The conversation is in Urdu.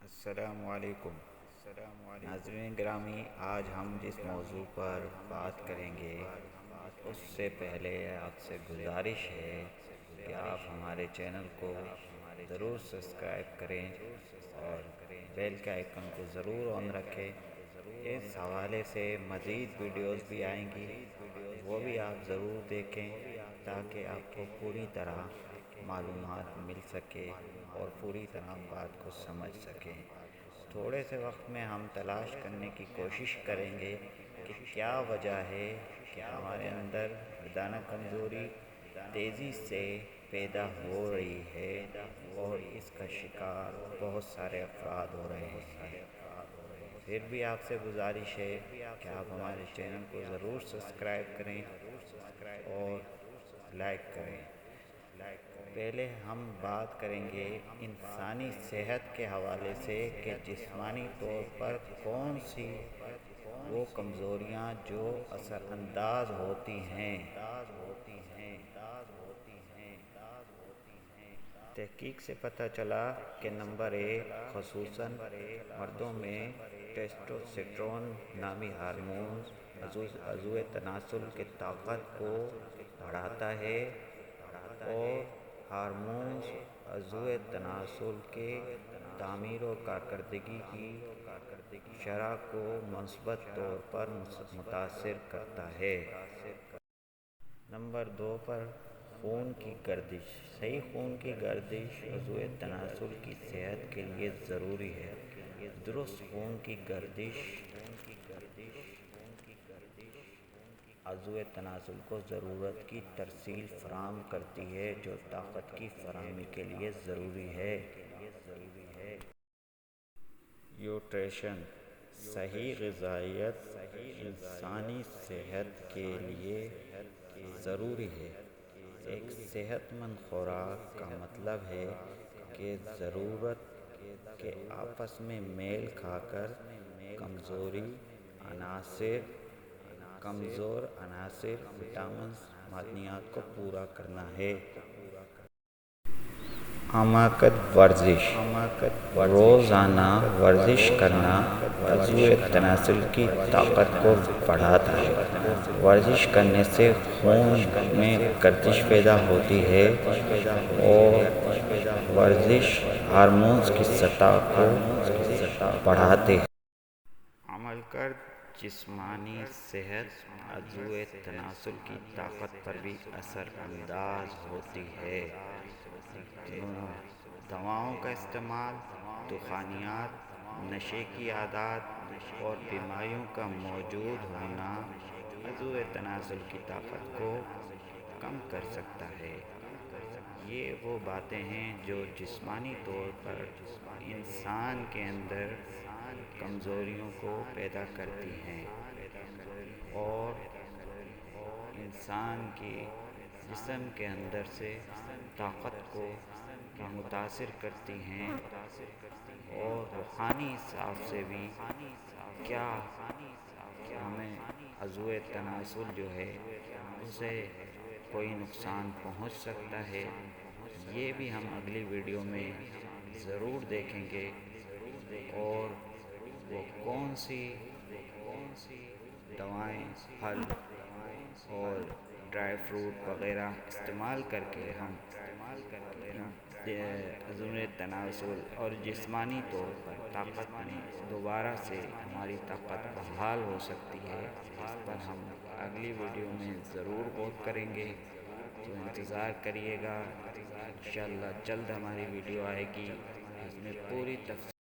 السلام علیکم ناظرین گرامی، آج ہم جس موضوع پر بات کریں گے اس سے پہلے آپ سے گزارش ہے کہ آپ ہمارے چینل کو ضرور سبسکرائب کریں اور بیل کے آئیکن کو ضرور آن رکھیں۔ اس حوالے سے مزید ویڈیوز بھی آئیں گی، وہ بھی آپ ضرور دیکھیں تاکہ آپ کو پوری طرح معلومات مل سکے اور پوری طرح بات کو سمجھ سکیں۔ تھوڑے سے وقت میں ہم تلاش کرنے کی کوشش کریں گے کہ کیا وجہ ہے کہ ہمارے اندر مردانہ کمزوری تیزی سے پیدا ہو رہی ہے اور اس کا شکار بہت سارے افراد ہو رہے ہیں۔ پھر بھی آپ سے گزارش ہے کہ آپ ہمارے چینل کو ضرور سبسکرائب کریں اور لائک کریں۔ پہلے ہم بات کریں گے انسانی صحت کے حوالے سے کہ جسمانی طور پر کون سی وہ کمزوریاں جو اثر انداز ہوتی ہیں۔ تحقیق سے پتہ چلا کہ نمبر ایک، خصوصاً مردوں میں ٹیسٹوسٹیرون نامی ہارمون عضو تناسل کی طاقت کو بڑھاتا ہے اور ہارمونز عضو تناسل کے تعمیر و کارکردگی کی شرح کو مثبت طور پر متاثر کرتا ہے۔ نمبر دو پر خون کی گردش۔ صحیح خون کی گردش عضو تناسل کی صحت کے لیے ضروری ہے۔ درست خون کی گردش عضو تناسل کو ضرورت کی ترسیل فراہم کرتی ہے جو طاقت کی فراہمی کے لیے ضروری ہے۔ نیوٹریشن۔ صحیح غذائیت انسانی صحت کے لیے ضروری ہے۔ ایک صحت مند خوراک کا مطلب ہے کہ ضرورت کے آپس میں میل کھا کر کمزور عناصر، وٹامنز، معدنیات کو پورا کرنا ہے۔ حماقت ورزش۔ روزانہ ورزش کرنا عضو تناسل کی طاقت کو بڑھاتا ہے۔ ورزش کرنے سے خون میں گردش پیدا ہوتی ہے اور ورزش ہارمونز کی سطح کو بڑھاتے ہیں۔ عمل کرد جسمانی صحت عضو تناسل کی طاقت پر بھی اثر انداز ہوتی ہے۔ دواؤں کا استعمال، دخانیات، نشے کی عادات اور بیماریوں کا موجود ہونا عضو تناسل کی طاقت کو کم کر سکتا ہے۔ یہ وہ باتیں ہیں جو جسمانی طور پر انسان کے اندر کمزوریوں کو پیدا کرتی ہیں اور انسان کی جسم کے اندر سے طاقت کو متاثر کرتی ہیں اور روحانی حساب سے بھی کیا ہمیں عضو تناسل جو ہے اسے کوئی نقصان پہنچ سکتا ہے، یہ بھی ہم اگلی ویڈیو میں ضرور دیکھیں گے۔ اور وہ کون سی دوائیں، پھل اور ڈرائی فروٹ وغیرہ استعمال کر کے ہم عضو تناسل اور جسمانی طور پر طاقت میں دوبارہ سے ہماری طاقت بحال ہو سکتی ہے، اس پر ہم اگلی ویڈیو میں ضرور غور کریں گے۔ تو انتظار کریے گا، انشاءاللہ جلد ہماری ویڈیو آئے گی، اس میں پوری تفصیل